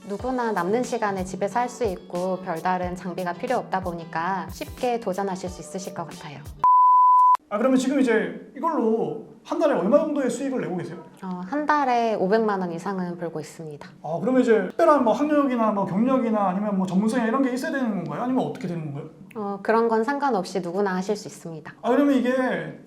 누구나 남는 시간에 집에서 할 수 있고 별다른 장비가 필요 없다 보니까 쉽게 도전하실 수 있으실 것 같아요. 그러면 지금 이제 이걸로 한 달에 얼마 정도의 수익을 내고 계세요? 한 달에 500만 원 이상은 벌고 있습니다. 그러면 이제 특별한 뭐 학력이나 뭐 경력이나 아니면 뭐 전문성이나 이런 게 있어야 되는 건가요? 아니면 어떻게 되는 건가요? 그런 건 상관없이 누구나 하실 수 있습니다. 그러면 이게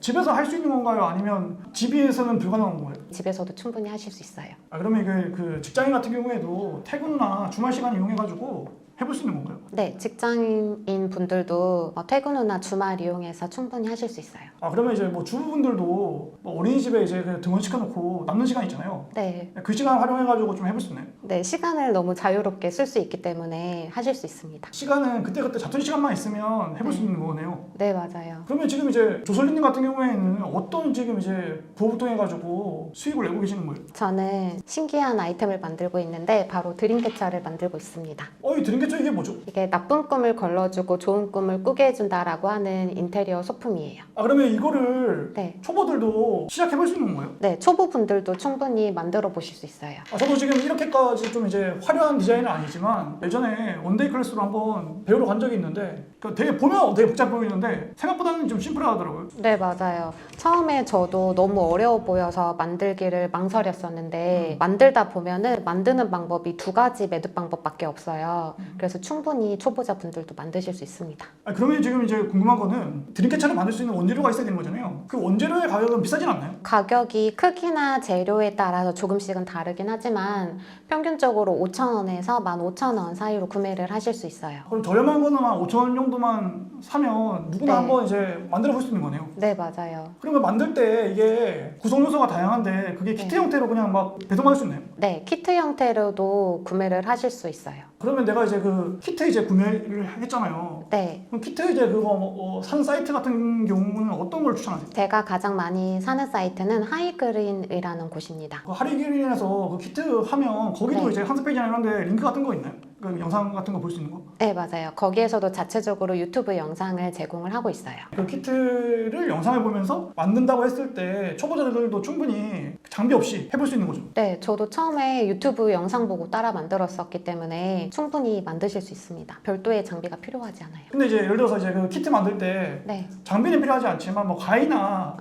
집에서 할 수 있는 건가요? 아니면 집에서는 불가능한 건가요? 집에서도 충분히 하실 수 있어요. 그러면 이게 그 직장인 같은 경우에도 퇴근이나 주말 시간 이용해가지고 해볼 수 있는 건가요? 네, 직장인 분들도 퇴근 후나 주말 이용해서 충분히 하실 수 있어요. 그러면 이제 뭐 주부분들도 뭐 어린이집에 이제 그냥 등원시켜놓고 남는 시간 있잖아요. 네. 그 시간 활용해가지고 좀 해볼 수 있나요? 네, 시간을 너무 자유롭게 쓸 수 있기 때문에 하실 수 있습니다. 시간은 그때그때 잡턴 시간만 있으면 해볼 수 있는 거네요. 네, 맞아요. 그러면 지금 이제 조설리님 같은 경우에는 어떤 지금 이제 부업을 통해 가지고 수익을 내고 계시는 거예요? 저는 신기한 아이템을 만들고 있는데 바로 드림캐쳐를 만들고 있습니다. 이 드림캐쳐 이게 뭐죠? 이게 나쁜 꿈을 걸러주고 좋은 꿈을 꾸게 해준다라고 하는 인테리어 소품이에요. 그러면 이거를 네. 초보들도 시작해볼 수 있는 거예요? 네, 초보분들도 충분히 만들어 보실 수 있어요. 저도 지금 이렇게까지 좀 이제 화려한 디자인은 아니지만 예전에 원데이 클래스로 한번 배우러 간 적이 있는데 되게 보면 되게 복잡해 보이는데 생각보다는 좀 심플하더라고요. 네, 맞아요. 처음에 저도 너무 어려워 보여서 만들기를 망설였었는데 만들다 보면은 만드는 방법이 2가지 매듭 방법밖에 없어요. 그래서 충분히 초보자분들도 만드실 수 있습니다. 그러면 지금 이제 궁금한 거는 드림캐쳐를 만들 수 있는 원재료가 있어야 되는 거잖아요. 그 원재료의 가격은 비싸진 않나요? 가격이 크기나 재료에 따라서 조금씩은 다르긴 하지만 평균적으로 5,000원에서 15,000원 사이로 구매를 하실 수 있어요. 그럼 저렴한 거는 한 5,000원 정도만 사면 누구나 네. 한번 이제 만들어 볼 수 있는 거네요. 네, 맞아요. 그러면 만들 때 이게 구성 요소가 다양한데 그게 키트 네. 형태로 그냥 막 배송할 수 있나요? 네, 키트 형태로도 구매를 하실 수 있어요. 그러면 내가 이제 그 키트 이제 구매를 했잖아요. 네, 그럼 키트 이제 그거 산 사이트 같은 경우는 어떤 걸 추천하세요? 제가 가장 많이 사는 사이트는 하이그린이라는 곳입니다. 그 하리기린에서 그 키트 하면 거기도 네. 이제 한스 페이지나 이런 데 링크 같은 거 있나요? 그 영상 같은 거 볼 수 있는 거? 네, 맞아요. 거기에서도 자체적으로 유튜브 영상을 제공을 하고 있어요. 그 키트를 영상을 보면서 만든다고 했을 때 초보자들도 충분히 장비 없이 해볼 수 있는 거죠. 네, 저도 처음에 유튜브 영상 보고 따라 만들었었기 때문에 충분히 만드실 수 있습니다. 별도의 장비가 필요하지 않아요. 근데 이제 예를 들어서 이제 그 키트 만들 때 네. 장비는 필요하지 않지만 뭐 가위나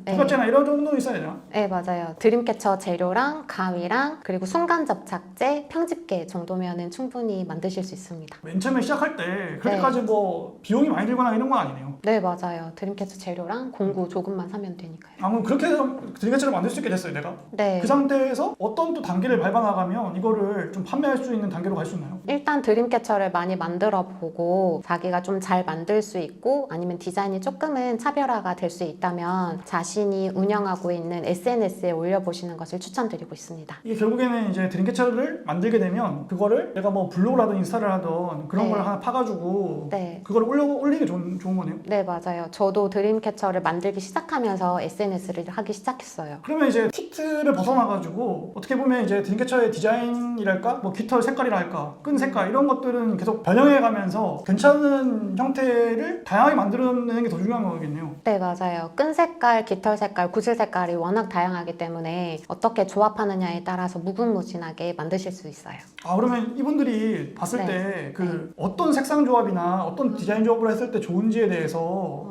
네. 부gat제나 이런 정도는 있어야 되나? 네, 맞아요. 드림캐쳐 재료랑 가위랑 그리고 순간 접착제, 편집계 정도면은 충분히 만드실 수 있습니다. 맨 처음에 시작할 때 그렇게까지 뭐 비용이 많이 들거나 이런 건 아니네요. 네, 맞아요. 드림캐쳐 재료랑 공구 조금만 사면 되니까요. 그럼 그렇게 해서 드림캐쳐를 만들 수 있게 됐어요, 내가. 네. 그 상태에서 어떤 또 단계를 밟아 나가면 이거를 좀 판매할 수 있는 단계로 갈 수 있나요? 일단 드림캐쳐를 많이 만들어 보고 자기가 좀 잘 만들 수 있고 아니면 디자인이 조금은 차별화가 될 수 있다면 자신이 운영하고 있는 SNS에 올려보시는 것을 추천드리고 있습니다. 이게 결국에는 이제 드림캐쳐를 만들게 되면 그거를 내가 뭐 블로그를 하든 인스타를 하든 그런 네. 걸 하나 파가지고 네. 그걸 올리기 좋은 거네요. 네, 맞아요. 저도 드림캐쳐를 만들기 시작하면서 SNS를 하기 시작했어요. 그러면 이제 키트를 벗어나가지고 어떻게 보면 이제 드림캐쳐의 디자인이랄까, 뭐 깃털 색깔이랄까, 끈 색깔 이런 것들은 계속 변형해가면서 괜찮은 형태를 다양하게 만들어내는 게 더 중요한 거겠네요. 네, 맞아요. 끈 색깔, 깃털 색깔, 구슬 색깔이 워낙 다양하기 때문에 어떻게 조합하느냐에 따라서 무궁무진하게 만드실 수 있어요. 그러면 이분들이 봤을 네. 때 그 어떤 색상 조합이나 어떤 디자인 조합을 했을 때 좋은지에 대해서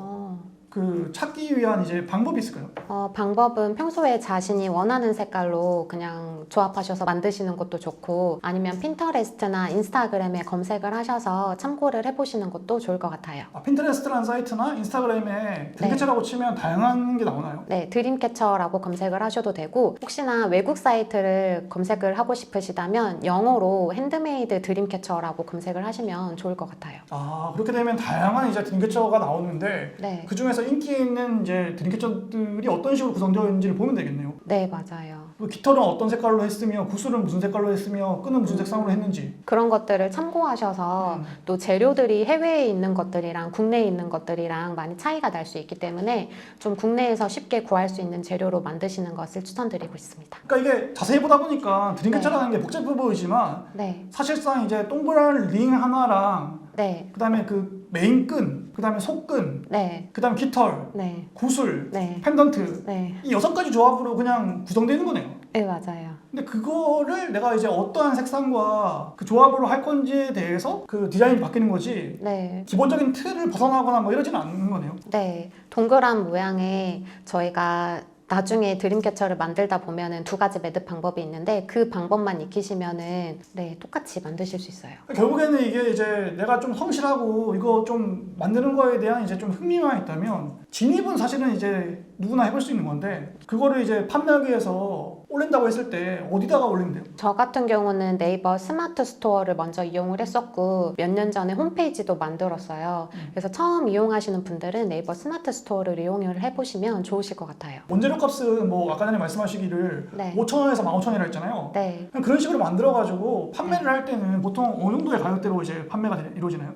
그 찾기 위한 이제 방법이 있을까요? 방법은 평소에 자신이 원하는 색깔로 그냥 조합하셔서 만드시는 것도 좋고 아니면 핀터레스트나 인스타그램에 검색을 하셔서 참고를 해보시는 것도 좋을 것 같아요. 핀터레스트라는 사이트나 인스타그램에 드림캐쳐라고 치면 다양한 게 나오나요? 네, 드림캐쳐라고 검색을 하셔도 되고 혹시나 외국 사이트를 검색을 하고 싶으시다면 영어로 핸드메이드 드림캐쳐라고 검색을 하시면 좋을 것 같아요. 그렇게 되면 다양한 이제 드림캐쳐가 나오는데 네, 그 중에서 인기 있는 이제 드림캐쳐들이 어떤 식으로 구성되어 있는지를 보면 되겠네요. 네, 맞아요. 깃털은 어떤 색깔로 했으며 구슬은 무슨 색깔로 했으며 끈은 무슨 색상으로 했는지 그런 것들을 참고하셔서 또 재료들이 해외에 있는 것들이랑 국내에 있는 것들이랑 많이 차이가 날 수 있기 때문에 좀 국내에서 쉽게 구할 수 있는 재료로 만드시는 것을 추천드리고 있습니다. 그러니까 이게 자세히 보다 보니까 드림캐쳐라는 게 복잡해 보이지만 네, 사실상 이제 동그란 링 하나랑 네, 그 다음에 그 메인 끈, 그 다음에 속끈, 네, 그 다음에 깃털, 네, 구슬, 네, 펜던트 네, 이 6가지 조합으로 그냥 구성되는 거네요. 네, 맞아요. 근데 그거를 내가 이제 어떠한 색상과 그 조합으로 할 건지에 대해서 그 디자인이 바뀌는 거지 네. 기본적인 틀을 벗어나거나 뭐 이러지는 않는 거네요. 네. 동그란 모양의 저희가 나중에 드림캐쳐를 만들다 보면은 두 가지 매듭 방법이 있는데 그 방법만 익히시면은 네, 똑같이 만드실 수 있어요. 결국에는 이게 이제 내가 좀 성실하고 이거 좀 만드는 거에 대한 이제 좀 흥미만 있다면 진입은 사실은 이제 누구나 해볼 수 있는 건데 그거를 이제 판매하기 위해서 올린다고 했을 때 어디다가 올리면 돼요? 저 같은 경우는 네이버 스마트 스토어를 먼저 이용을 했었고 몇 년 전에 홈페이지도 만들었어요. 그래서 처음 이용하시는 분들은 네이버 스마트 스토어를 이용을 해보시면 좋으실 것 같아요. 원재료 값은 뭐 아까 전에 말씀하시기를 네. 5,000원에서 15,000원이라 했잖아요. 네. 그냥 그런 식으로 만들어가지고 판매를 할 때는 보통 어느 정도의 가격대로 이제 판매가 이루어지나요?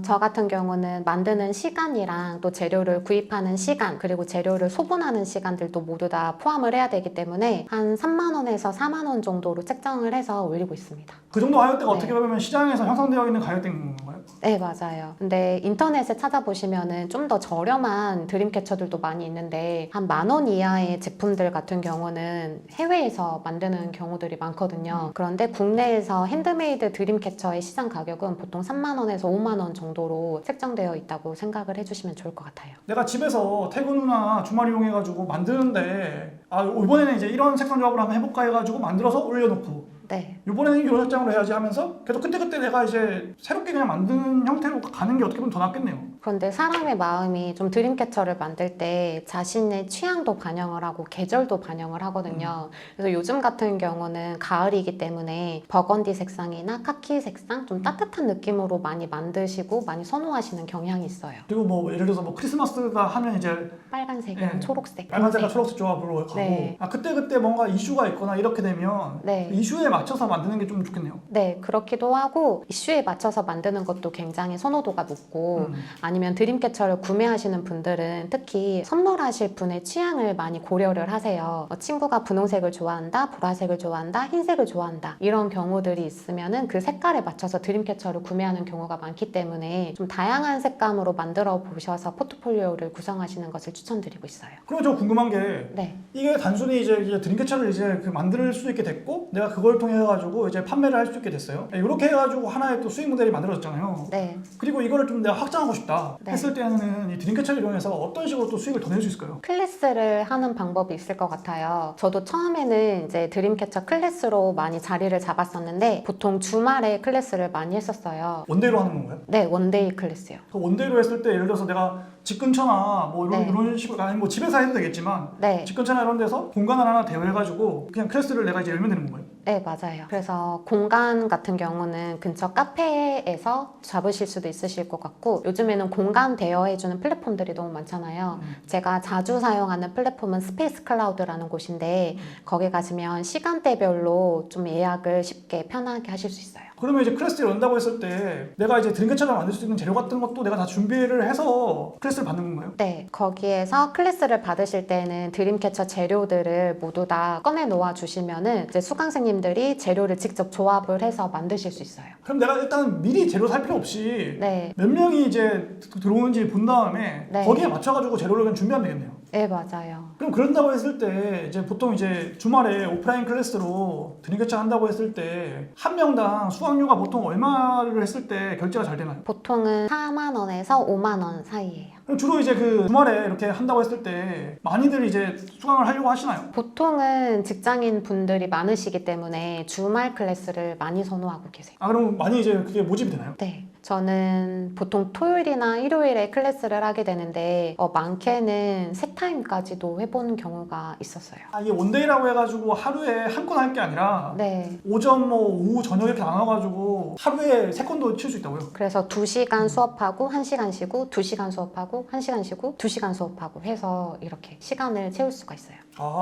저 같은 경우는 만드는 시간이랑 또 재료를 구입하는 시간 그리고 재료를 소분하는 시간들도 모두 다 포함을 해야 되기 때문에 한 3만 원에서 4만 원 정도로 책정을 해서 올리고 있습니다. 그 정도 가격대가 네. 어떻게 보면 시장에서 형성되어 있는 가격대인 건가요? 네, 맞아요. 근데 인터넷에 찾아보시면은 좀 더 저렴한 드림캐쳐들도 많이 있는데 한 10,000원 이하의 제품들 같은 경우는 해외에서 만드는 경우들이 많거든요. 그런데 국내에서 핸드메이드 드림캐쳐의 시장 가격은 보통 3만 원에서 5만 원 정도로 책정되어 있다고 생각을 해주시면 좋을 것 같아요. 내가 집에서 퇴근 후나 주말 이용해가지고 만드는데 이번에는 이제 이런 색상 조합을 한번 해볼까 해가지고 만들어서 올려놓고 네. 이번에는 이런 색상으로 해야지 하면서 계속 그때그때 내가 이제 새롭게 그냥 만드는 형태로 가는 게 어떻게 보면 더 낫겠네요. 그런데 사람의 마음이 좀 드림캐쳐를 만들 때 자신의 취향도 반영을 하고 계절도 반영을 하거든요. 그래서 요즘 같은 경우는 가을이기 때문에 버건디 색상이나 카키 색상 좀 따뜻한 느낌으로 많이 만드시고 많이 선호하시는 경향이 있어요. 그리고 뭐 예를 들어서 뭐 크리스마스가 하면 이제 빨간색이랑 네. 초록색. 빨간색과 네. 초록색 조합으로 가고 네. 그때그때 뭔가 이슈가 있거나 이렇게 되면 네. 이슈에 맞춰서 만드는 게 좀 좋겠네요. 네, 그렇기도 하고 이슈에 맞춰서 만드는 것도 굉장히 선호도가 높고 아니면 드림캐쳐를 구매하시는 분들은 특히 선물하실 분의 취향을 많이 고려를 하세요. 친구가 분홍색을 좋아한다, 보라색을 좋아한다, 흰색을 좋아한다 이런 경우들이 있으면은 그 색깔에 맞춰서 드림캐쳐를 구매하는 경우가 많기 때문에 좀 다양한 색감으로 만들어 보셔서 포트폴리오를 구성하시는 것을 추천드리고 있어요. 그리고 저 궁금한 게 네. 이게 단순히 이제 드림캐쳐를 이제 그 만들 수 있게 됐고 내가 그걸 통해 가지고 이제 판매를 할 수 있게 됐어요. 이렇게 해가지고 하나의 또 수익 모델이 만들어졌잖아요. 네. 그리고 이거를 좀 내가 확장하고 싶다 네. 했을 때는 이 드림캐쳐를 이용해서 어떤 식으로 또 수익을 더 낼 수 있을까요? 클래스를 하는 방법이 있을 것 같아요. 저도 처음에는 이제 드림캐쳐 클래스로 많이 자리를 잡았었는데 보통 주말에 클래스를 많이 했었어요. 원데이로 하는 건가요? 네, 원데이 클래스요. 그 원데이로 했을 때 예를 들어서 내가 집 근처나 뭐 이런, 네. 이런 식으로 아니 뭐 집에서 해도 되겠지만 네, 집 근처나 이런 데서 공간을 하나 대여해가지고 그냥 클래스를 내가 이제 열면 되는 건가요? 네, 맞아요. 그래서 공간 같은 경우는 근처 카페에서 잡으실 수도 있으실 것 같고 요즘에는 공간 대여해주는 플랫폼들이 너무 많잖아요. 제가 자주 사용하는 플랫폼은 스페이스 클라우드라는 곳인데 거기 가시면 시간대별로 좀 예약을 쉽게 편하게 하실 수 있어요. 그러면 이제 클래스를 연다고 했을 때 내가 이제 드림캐쳐를 만들 수 있는 재료 같은 것도 내가 다 준비를 해서 클래스를 받는 건가요? 네, 거기에서 클래스를 받으실 때는 드림캐쳐 재료들을 모두 다 꺼내 놓아 주시면은 이제 수강생님들이 재료를 직접 조합을 해서 만드실 수 있어요. 그럼 내가 일단 미리 재료 살 필요 없이 네, 몇 명이 이제 들어오는지 본 다음에 네. 거기에 맞춰가지고 재료를 그냥 준비하면 되겠네요. 네, 맞아요. 그럼 그런다고 했을 때 이제 보통 이제 주말에 오프라인 클래스로 드림캐쳐 한다고 했을 때 한 명당 수강료가 보통 얼마를 했을 때 결제가 잘 되나요? 보통은 4만 원에서 5만 원 사이예요. 그럼 주로 이제 그 주말에 이렇게 한다고 했을 때 많이들 이제 수강을 하려고 하시나요? 보통은 직장인 분들이 많으시기 때문에 주말 클래스를 많이 선호하고 계세요. 그럼 많이 이제 그게 모집이 되나요? 네. 저는 보통 토요일이나 일요일에 클래스를 하게 되는데 많게는 세 타임까지도 해본 경우가 있었어요. 이게 원데이라고 해가지고 하루에 한 건 할 게 아니라 네. 오전 뭐 오후 저녁 이렇게 나눠가지고 하루에 세 건도 칠 수 있다고요? 그래서 2시간 수업하고 1시간 쉬고 2시간 수업하고 1시간 쉬고 2시간 수업하고 해서 이렇게 시간을 채울 수가 있어요.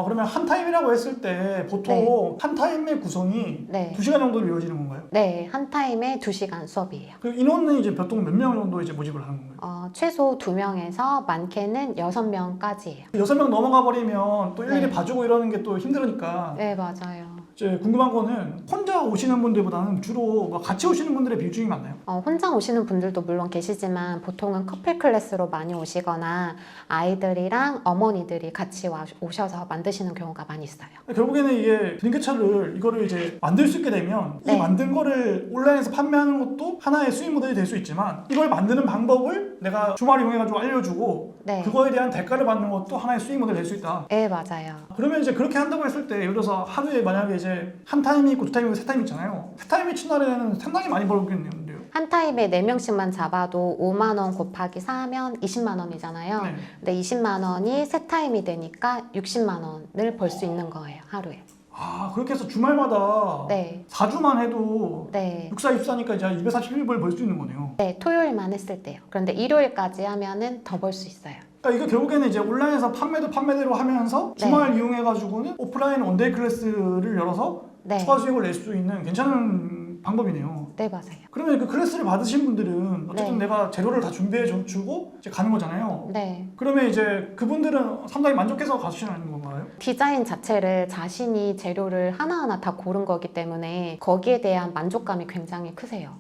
그러면 한 타임이라고 했을 때 보통 한 타임의 구성이 네. 2시간 정도로 이루어지는 건가요? 네, 한 타임에 2시간 수업이에요. 그 인원은 이제 보통 몇 명 정도 이제 모집을 하는 건가요? 최소 2명에서 많게는 6명까지예요. 6명 넘어가 버리면 또 일일이 네. 봐주고 이러는 게 또 힘들으니까 네, 맞아요. 이제 궁금한 거는 혼자 오시는 분들보다는 주로 뭐 같이 오시는 분들의 비중이 많나요? 혼자 오시는 분들도 물론 계시지만 보통은 커플 클래스로 많이 오시거나 아이들이랑 어머니들이 같이 오셔서 만드시는 경우가 많이 있어요. 결국에는 이게 드림캐쳐를 이거를 이제 만들 수 있게 되면 이 네. 만든 거를 온라인에서 판매하는 것도 하나의 수익 모델이 될 수 있지만 이걸 만드는 방법을 내가 주말 이용해가지고 알려주고 네. 그거에 대한 대가를 받는 것도 하나의 수익 모델이 될 수 있다. 네, 맞아요. 그러면 이제 그렇게 한다고 했을 때 예를 들어서 하루에 만약에 이제 한 타임이 있고 두 타임이 있고 세 타임이 있잖아요. 세 타임이 친 날에는 상당히 많이 벌겠네요. 한 타임에 4명씩만 잡아도 5만 원 곱하기 4면 20만 원이잖아요. 네. 근데 20만 원이 세 타임이 되니까 60만 원을 벌 수 있는 거예요, 하루에. 아 그렇게 해서 주말마다 네. 4주만 해도 네. 6, 4, 24니까 이제 241불 벌 수 있는 거네요. 네, 토요일만 했을 때요. 그런데 일요일까지 하면은 더 벌 수 있어요. 그러니까 이거 결국에는 이제 온라인에서 판매대로 하면서 네. 주말 이용해가지고는 오프라인 원데이 클래스를 열어서 네. 추가 수익을 낼 수 있는 괜찮은 방법이네요. 네, 맞아요. 그러면 그 클래스를 받으신 분들은 어쨌든 네. 내가 재료를 다 준비해 주고 이제 가는 거잖아요. 네. 그러면 이제 그분들은 상당히 만족해서 가시는 건가요? 디자인 자체를 자신이 재료를 하나하나 다 고른 거기 때문에 거기에 대한 만족감이 굉장히 크세요.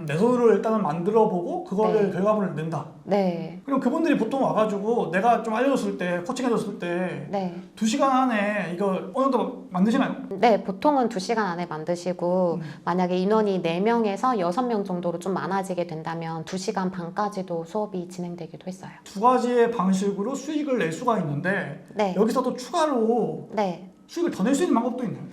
내 손으로 일단은 만들어 보고 그거를 네. 결과물을 낸다. 네. 그럼 그분들이 보통 와가지고 내가 좀 알려줬을 때 코칭해줬을 때 네. 2시간 안에 이거 어느 정도 만드시나요? 네, 보통은 2시간 안에 만드시고 만약에 인원이 4명에서 6명 정도로 좀 많아지게 된다면 2시간 반까지도 수업이 진행되기도 했어요. 두 가지의 방식으로 수익을 낼 수가 있는데 네. 여기서도 추가로 네. 수익을 더 낼 수 있는 방법도 있나요?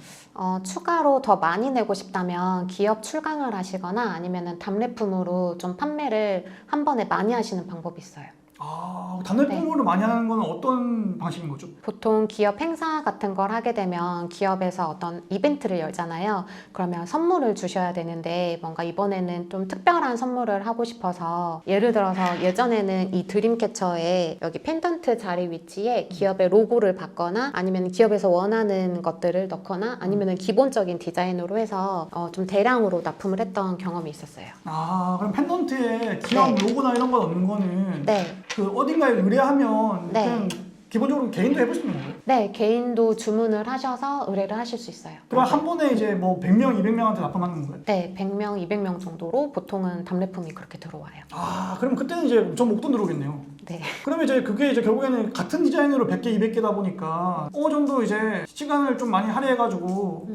추가로 더 많이 내고 싶다면 기업 출강을 하시거나 아니면은 답례품으로 좀 판매를 한 번에 많이 하시는 방법이 있어요. 아, 단일품으로 많이 하는 건 어떤 방식인 거죠? 보통 기업 행사 같은 걸 하게 되면 기업에서 어떤 이벤트를 열잖아요. 그러면 선물을 주셔야 되는데 뭔가 이번에는 좀 특별한 선물을 하고 싶어서 예를 들어서 예전에는 이 드림캐쳐의 여기 펜던트 자리 위치에 기업의 로고를 받거나 아니면 기업에서 원하는 것들을 넣거나 아니면 기본적인 디자인으로 해서 좀 대량으로 납품을 했던 경험이 있었어요. 아, 그럼 펜던트에 기업 네. 로고나 이런 거 넣는 거는 네. 그 어딘가에 의뢰하면 네. 그냥 기본적으로 개인도 해볼 수 있는 거예요? 네, 개인도 주문을 하셔서 의뢰를 하실 수 있어요. 그럼 한 번에 이제 뭐 100명, 200명한테 납품하는 거예요? 네, 100명, 200명 정도로 보통은 답례품이 그렇게 들어와요. 아, 그럼 그때는 이제 좀 목돈 들어오겠네요. 네. 그러면 이제 그게 이제 결국에는 같은 디자인으로 100개, 200개다 보니까 어느 정도 이제 시간을 좀 많이 할애해가지고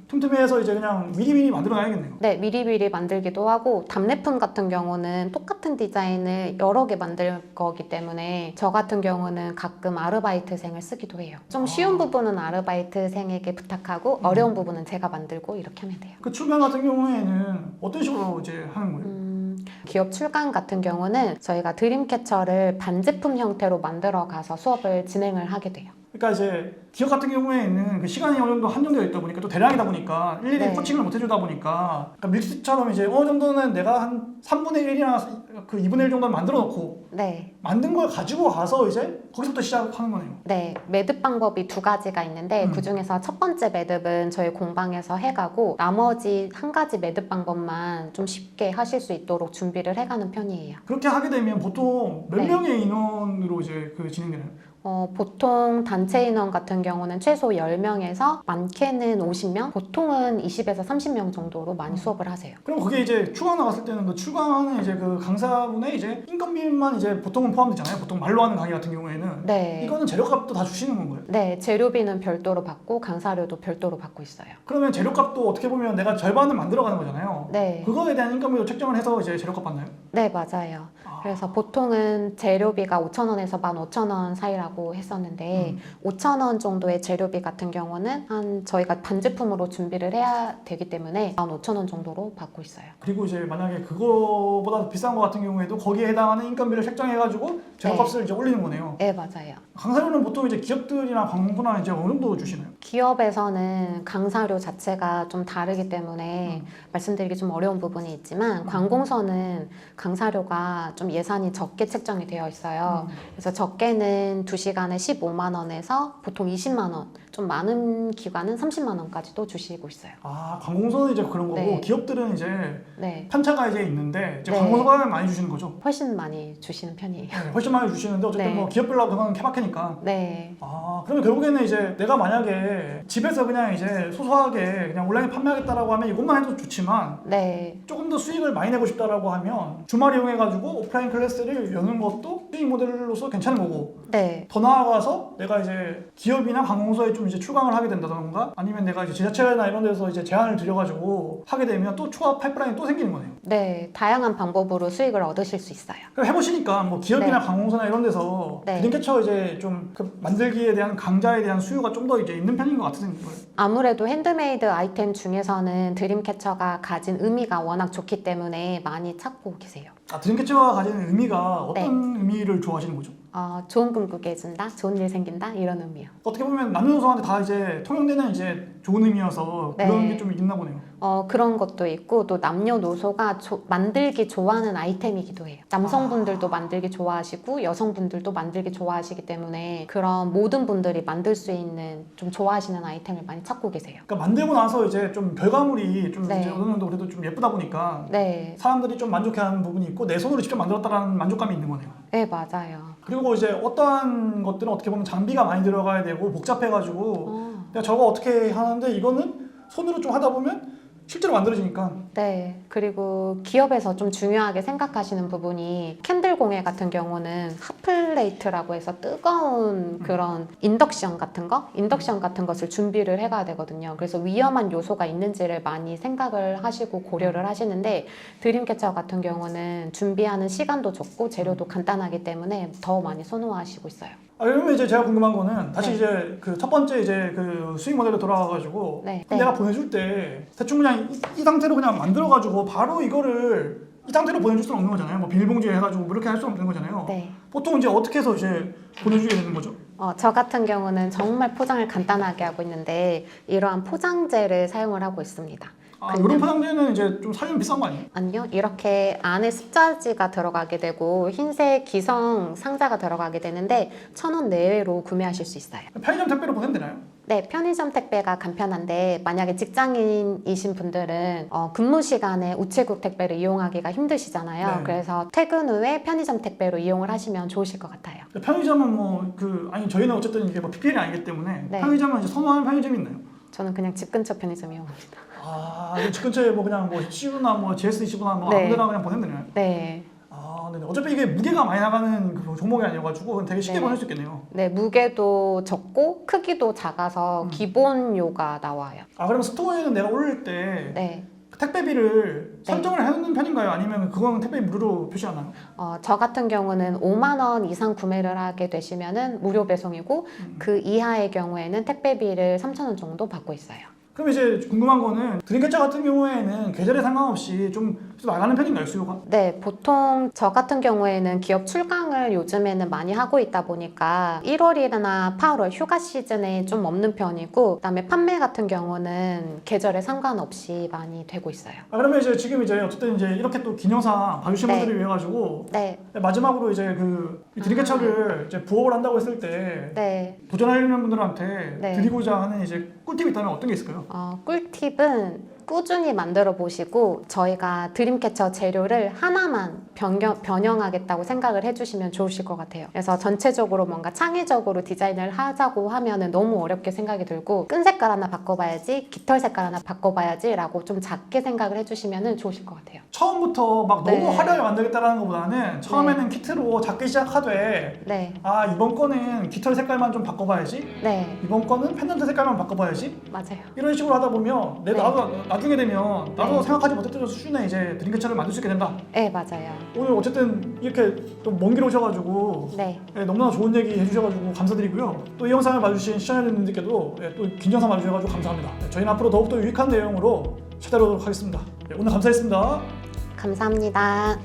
틈틈이해서 이제 그냥 미리미리 만들어놔야겠네요. 네, 미리미리 만들기도 하고 답례품 같은 경우는 똑같은 디자인을 여러 개 만들 거기 때문에 저 같은 경우는 가끔 아르바이트생을 쓰기도 해요. 좀 쉬운 부분은 아르바이트생에게 부탁하고 어려운 부분은 제가 만들고 이렇게 하면 돼요. 그 출간 같은 경우에는 어떤 식으로 이제 하는 거예요? 기업 출강 같은 경우는 저희가 드림캐쳐를 반제품 형태로 만들어 가서 수업을 진행을 하게 돼요. 그러니까 이제 기업 같은 경우에는 그 시간이 어느 정도 한정되어 있다 보니까 또 대량이다 보니까 일일이 네. 코칭을 못 해주다 보니까 그러니까 밀키트처럼 이제 어느 정도는 내가 한 3분의 1이나 그 2분의 1 정도는 만들어 놓고 네. 만든 걸 가지고 가서 이제 거기서부터 시작하는 거네요. 네, 매듭 방법이 두 가지가 있는데 그 중에서 첫 번째 매듭은 저희 공방에서 해가고 나머지 한 가지 매듭 방법만 좀 쉽게 하실 수 있도록 준비를 해가는 편이에요. 그렇게 하게 되면 보통 몇 네. 명의 인원으로 이제 그 진행되나요? 보통 단체 인원 같은 경우는 최소 10명에서 많게는 50명, 보통은 20에서 30명 정도로 많이 수업을 하세요. 그럼 그게 이제 출강 나갔을 때는 그 출강하는 이제 그 강사분의 이제 인건비만 이제 보통은 포함되잖아요. 보통 말로 하는 강의 같은 경우에는 네. 이거는 재료값도 다 주시는 건가요? 네, 재료비는 별도로 받고 강사료도 별도로 받고 있어요. 그러면 재료값도 어떻게 보면 내가 절반을 만들어가는 거잖아요. 네. 그거에 대한 인건비도 책정을 해서 이제 재료값 받나요? 네, 맞아요. 그래서 보통은 재료비가 5,000원에서 15,000원 사이라고 했었는데 5,000원 정도의 재료비 같은 경우는 한 저희가 반제품으로 준비를 해야 되기 때문에 15,000원 정도로 받고 있어요. 그리고 이제 만약에 그거보다 비싼 거 같은 경우에도 거기에 해당하는 인건비를 책정해가지고 재료값을 이제 올리는 거네요. 네, 맞아요. 강사료는 보통 이제 기업들이나 광고나 이제 어느 정도 주시나요? 기업에서는 강사료 자체가 좀 다르기 때문에 말씀드리기 좀 어려운 부분이 있지만 관공서는 강사료가 좀 예산이 적게 책정이 되어 있어요. 그래서 적게는 2시간에 15만 원에서 보통 20만 원, 좀 많은 기관은 30만 원까지도 주시고 있어요. 아, 관공서는 이제 그런 거고 네. 기업들은 이제 네, 편차가 이제 있는데 이제 네. 관공서가 많이 주시는 거죠. 훨씬 많이 주시는 편이에요. 네, 훨씬 많이 주시는데 어쨌든 네. 뭐 기업별로 그건 케바케니까. 네, 아, 그러면 결국에는 이제 내가 만약에 집에서 그냥 이제 소소하게 그냥 온라인에 판매하겠다라고 하면 이것만 해도 좋지만 네, 조금 더 수익을 많이 내고 싶다라고 하면 주말 이용해가지고 오프라인 클래스를 여는 것도 수익 모델로서 괜찮은 거고, 네, 더 나아가서 내가 이제 기업이나 관공서에 좀 이제 출강을 하게 된다던가 아니면 내가 이제 지자체나 이런 데서 이제 제안을 드려가지고 하게 되면 또 추가 파이프라인이 또 생기는 거네요. 네, 다양한 방법으로 수익을 얻으실 수 있어요. 그럼 해보시니까 뭐 기업이나 네. 관공서나 이런 데서 네. 드림캐쳐 이제 좀 그 만들기에 대한 강좌에 대한 수요가 좀 더 이제 있는 편인 것 같은 거예요. 아무래도 핸드메이드 아이템 중에서는 드림캐쳐가 가진 의미가 워낙 좋기 때문에 많이 찾고 계세요. 아, 드림캐쳐가 가지는 의미가 어떤 네. 의미를 좋아하시는 거죠? 좋은 꿈 꾸게 해준다, 좋은 일 생긴다 이런 의미요. 어떻게 보면 남녀노소한테 다 이제 통용되는 이제 좋은 의미여서 그런 네. 게 좀 있나 보네요. 그런 것도 있고 또 남녀노소가 만들기 좋아하는 아이템이기도 해요. 남성분들도 만들기 좋아하시고 여성분들도 만들기 좋아하시기 때문에 그런 모든 분들이 만들 수 있는 좀 좋아하시는 아이템을 많이 찾고 계세요. 그러니까 만들고 나서 이제 좀 결과물이 좀 네. 이제 어느 정도 그래도 좀 예쁘다 보니까 네, 사람들이 좀 만족해하는 부분이 있고 내 손으로 직접 만들었다라는 만족감이 있는 거네요. 네 맞아요. 그리고 이제 어떠한 것들은 어떻게 보면 장비가 많이 들어가야 되고 복잡해가지고 내가 저거 어떻게 하는데 이거는 손으로 좀 하다 보면 실제로 만들어지니까. 네, 그리고 기업에서 좀 중요하게 생각하시는 부분이 캔들 공예 같은 경우는 핫플레이트라고 해서 뜨거운 그런 인덕션 같은 것을 준비를 해가야 되거든요. 그래서 위험한 요소가 있는지를 많이 생각을 하시고 고려를 하시는데 드림캐쳐 같은 경우는 준비하는 시간도 적고 재료도 간단하기 때문에 더 많이 선호하시고 있어요. 아, 그러면 이제 제가 궁금한 거는 다시 네. 이제 그 첫 번째 이제 그 수익 모델로 돌아가가지고 네. 내가 보내줄 때 대충 그냥 이 상태로 그냥 만들어가지고 바로 이거를 이 상태로 보내줄 수는 없는 거잖아요. 뭐 비닐봉지에 해가지고 뭐 이렇게 할 수는 없는 거잖아요. 네. 보통 이제 어떻게 해서 이제 보내주게 되는 거죠? 저 같은 경우는 정말 포장을 간단하게 하고 있는데 이러한 포장재를 사용을 하고 있습니다. 아, 이런 포장재는 이제 좀 사면 비싼 거 아니에요? 아니요. 이렇게 안에 습자지가 들어가게 되고 흰색 기성 상자가 들어가게 되는데 1,000원 내외로 구매하실 수 있어요. 편의점 택배로 보내면 되나요? 네, 편의점 택배가 간편한데 만약에 직장인이신 분들은 근무 시간에 우체국 택배를 이용하기가 힘드시잖아요. 네. 그래서 퇴근 후에 편의점 택배로 이용을 하시면 좋으실 것 같아요. 편의점은 뭐 아니 저희는 어쨌든 이게 뭐 PPL이 아니기 때문에 네. 편의점은 이제 선호하는 편의점이 있나요? 저는 그냥 집 근처 편의점 이용합니다. 아, 집 근처에 뭐 그냥 뭐 CU나 뭐 GS25나 뭐 네. 아무데나 그냥 보내면 되나요? 네. 아, 네. 어차피 이게 무게가 많이 나가는 그 종목이 아니어가지고 되게 쉽게 네. 보낼 수 있겠네요. 네, 무게도 적고 크기도 작아서 기본료가 나와요. 아, 그러면 스토어에는 내가 올릴 때 네. 택배비를 네. 설정을 해놓는 편인가요? 아니면 그건 택배비 무료로 표시하나요? 저 같은 경우는 5만 원 이상 구매를 하게 되시면은 무료 배송이고 그 이하의 경우에는 택배비를 3,000원 정도 받고 있어요. 그럼 이제 궁금한 거는 드림캐쳐 같은 경우에는 계절에 상관없이 좀 나가는 편인가요, 수요가? 네, 보통 저 같은 경우에는 기업 출강을 요즘에는 많이 하고 있다 보니까 1월이나 8월 휴가 시즌에 좀 없는 편이고 그다음에 판매 같은 경우는 계절에 상관없이 많이 되고 있어요. 아, 그러면 이제 지금 이제 어쨌든 이제 이렇게 또 긴 영상 봐주신 네. 분들을 위해 가지고 네, 마지막으로 이제 그 드림캐쳐를 이제 부업을 한다고 했을 때 네. 도전하려는 분들한테 네. 드리고자 하는 이제 꿀팁이 있다면 어떤 게 있을까요? 꿀팁은 꾸준히 만들어 보시고 저희가 드림캐쳐 재료를 하나만 변형하겠다고 생각을 해주시면 좋으실 것 같아요. 그래서 전체적으로 뭔가 창의적으로 디자인을 하자고 하면은 너무 어렵게 생각이 들고 끈 색깔 하나 바꿔봐야지, 깃털 색깔 하나 바꿔봐야지 라고 좀 작게 생각을 해주시면 좋으실 것 같아요. 처음부터 막 너무 네. 화려하게 만들겠다는 것보다는 처음에는 키트로 작게 시작하되 네, 아, 이번 거는 깃털 색깔만 좀 바꿔봐야지, 네, 이번 거는 펜던트 색깔만 바꿔봐야지, 맞아요. 이런 식으로 하다 보면 네. 나중에 되면 나도 네. 생각하지 못했던 수준의 이제 드림캐쳐를 만들 수 있게 된다. 네, 맞아요. 오늘 어쨌든 이렇게 또 먼 길 오셔가지고 네, 너무나 좋은 얘기 해주셔가지고 감사드리고요. 또 이 영상을 봐주신 시청자님들께도 또 긴 영상 봐주셔가지고 감사합니다. 저희는 앞으로 더욱더 유익한 내용으로 찾아오도록 하겠습니다. 오늘 감사했습니다. 감사합니다.